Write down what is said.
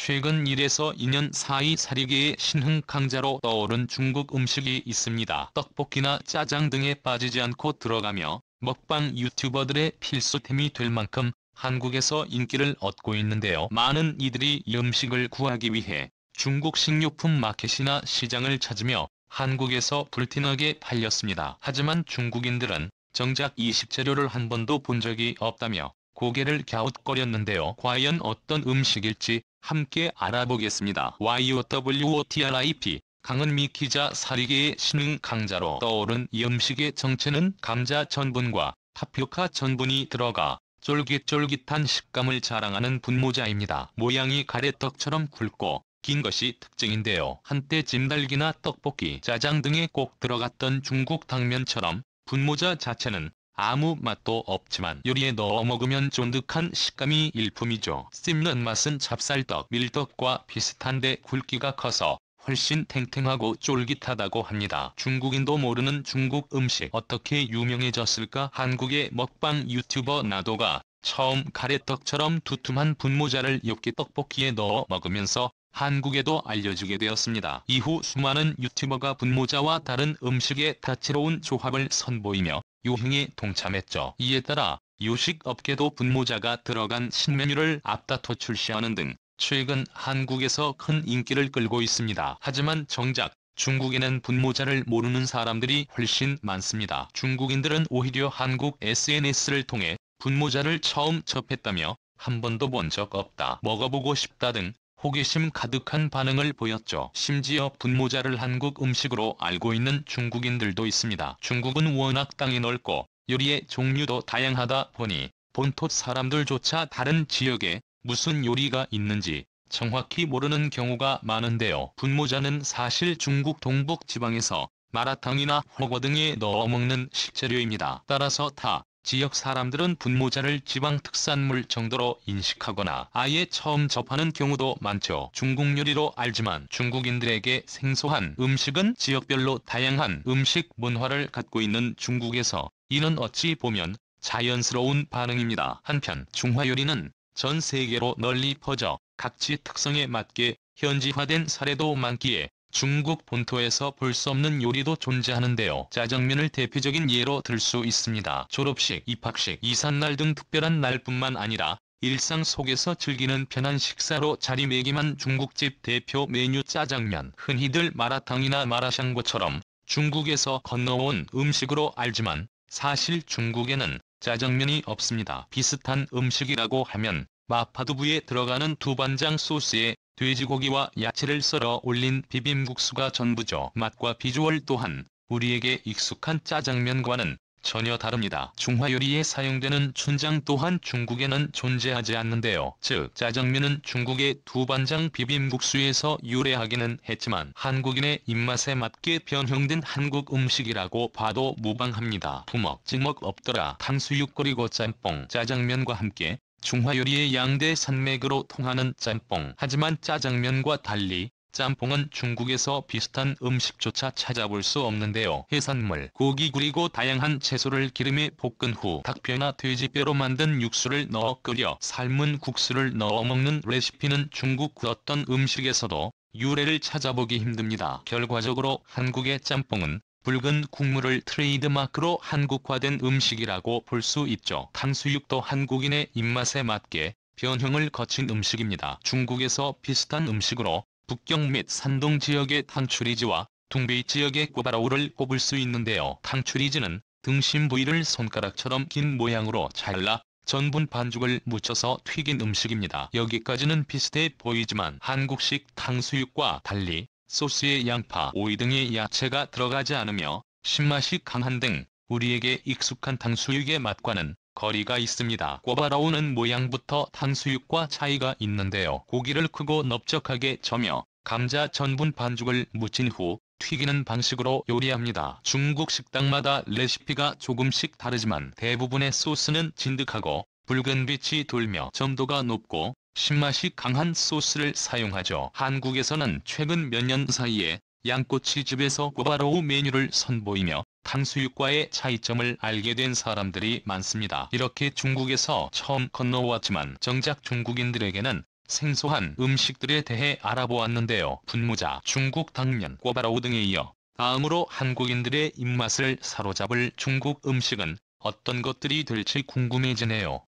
최근 1에서 2년 사이 사리계의 신흥 강자로 떠오른 중국 음식이 있습니다. 떡볶이나 짜장 등에 빠지지 않고 들어가며 먹방 유튜버들의 필수템이 될 만큼 한국에서 인기를 얻고 있는데요. 많은 이들이 이 음식을 구하기 위해 중국 식료품 마켓이나 시장을 찾으며 한국에서 불티나게 팔렸습니다. 하지만 중국인들은 정작 이 식재료를 한 번도 본 적이 없다며 고개를 갸웃거렸는데요. 과연 어떤 음식일지 함께 알아보겠습니다. YOWOTRIP 강은미 기자. 사리계의 신흥 강자로 떠오른 이 음식의 정체는 감자 전분과 타피오카 전분이 들어가 쫄깃쫄깃한 식감을 자랑하는 분모자입니다. 모양이 가래떡처럼 굵고 긴 것이 특징인데요. 한때 찜닭이나 떡볶이, 짜장 등에 꼭 들어갔던 중국 당면처럼 분모자 자체는 아무 맛도 없지만 요리에 넣어 먹으면 쫀득한 식감이 일품이죠. 씹는 맛은 찹쌀떡, 밀떡과 비슷한데 굵기가 커서 훨씬 탱탱하고 쫄깃하다고 합니다. 중국인도 모르는 중국 음식 어떻게 유명해졌을까? 한국의 먹방 유튜버 나도가 처음 가래떡처럼 두툼한 분모자를 엽기 떡볶이에 넣어 먹으면서 한국에도 알려주게 되었습니다. 이후 수많은 유튜버가 분모자와 다른 음식의 다채로운 조합을 선보이며 유행에 동참했죠. 이에 따라 요식업계도 분모자가 들어간 신메뉴를 앞다퉈 출시하는 등 최근 한국에서 큰 인기를 끌고 있습니다. 하지만 정작 중국에는 분모자를 모르는 사람들이 훨씬 많습니다. 중국인들은 오히려 한국 SNS를 통해 분모자를 처음 접했다며 한 번도 본 적 없다, 먹어보고 싶다 등 호기심 가득한 반응을 보였죠. 심지어 분모자를 한국 음식으로 알고 있는 중국인들도 있습니다. 중국은 워낙 땅이 넓고 요리의 종류도 다양하다 보니 본토 사람들조차 다른 지역에 무슨 요리가 있는지 정확히 모르는 경우가 많은데요. 분모자는 사실 중국 동북 지방에서 마라탕이나 허거 등에 넣어 먹는 식재료입니다. 따라서 타 지역 사람들은 분모자를 지방 특산물 정도로 인식하거나 아예 처음 접하는 경우도 많죠. 중국 요리로 알지만 중국인들에게 생소한 음식은 지역별로 다양한 음식 문화를 갖고 있는 중국에서 이는 어찌 보면 자연스러운 반응입니다. 한편 중화 요리는 전 세계로 널리 퍼져 각지 특성에 맞게 현지화된 사례도 많기에 중국 본토에서 볼 수 없는 요리도 존재하는데요. 짜장면을 대표적인 예로 들 수 있습니다. 졸업식, 입학식, 이삿날 등 특별한 날뿐만 아니라 일상 속에서 즐기는 편한 식사로 자리매김한 중국집 대표 메뉴 짜장면. 흔히들 마라탕이나 마라샹궈처럼 중국에서 건너온 음식으로 알지만 사실 중국에는 짜장면이 없습니다. 비슷한 음식이라고 하면 마파두부에 들어가는 두반장 소스에 돼지고기와 야채를 썰어 올린 비빔국수가 전부죠. 맛과 비주얼 또한 우리에게 익숙한 짜장면과는 전혀 다릅니다. 중화 요리에 사용되는 춘장 또한 중국에는 존재하지 않는데요. 즉 짜장면은 중국의 두반장 비빔국수에서 유래하기는 했지만 한국인의 입맛에 맞게 변형된 한국 음식이라고 봐도 무방합니다. 부먹, 찍먹 없더라. 탕수육 끓이고 짬뽕, 짜장면과 함께 중화 요리의 양대 산맥으로 통하는 짬뽕. 하지만 짜장면과 달리 짬뽕은 중국에서 비슷한 음식조차 찾아볼 수 없는데요. 해산물, 고기 그리고 다양한 채소를 기름에 볶은 후 닭뼈나 돼지뼈로 만든 육수를 넣어 끓여 삶은 국수를 넣어 먹는 레시피는 중국 그 어떤 음식에서도 유래를 찾아보기 힘듭니다. 결과적으로 한국의 짬뽕은 붉은 국물을 트레이드마크로 한국화된 음식이라고 볼 수 있죠. 탕수육도 한국인의 입맛에 맞게 변형을 거친 음식입니다. 중국에서 비슷한 음식으로 북경 및 산동 지역의 탕추리즈와 둥베이 지역의 꿔바로우를 꼽을 수 있는데요. 탕추리즈는 등심 부위를 손가락처럼 긴 모양으로 잘라 전분 반죽을 묻혀서 튀긴 음식입니다. 여기까지는 비슷해 보이지만 한국식 탕수육과 달리 소스에 양파, 오이 등의 야채가 들어가지 않으며 신맛이 강한 등 우리에게 익숙한 탕수육의 맛과는 거리가 있습니다. 꿔바로우는 모양부터 탕수육과 차이가 있는데요. 고기를 크고 넓적하게 저며 감자 전분 반죽을 묻힌 후 튀기는 방식으로 요리합니다. 중국 식당마다 레시피가 조금씩 다르지만 대부분의 소스는 진득하고 붉은 빛이 돌며 점도가 높고 신맛이 강한 소스를 사용하죠. 한국에서는 최근 몇 년 사이에 양꼬치집에서 꿔바로우 메뉴를 선보이며 탕수육과의 차이점을 알게 된 사람들이 많습니다. 이렇게 중국에서 처음 건너왔지만 정작 중국인들에게는 생소한 음식들에 대해 알아보았는데요. 분모자, 중국 당면, 꿔바로우 등에 이어 다음으로 한국인들의 입맛을 사로잡을 중국 음식은 어떤 것들이 될지 궁금해지네요.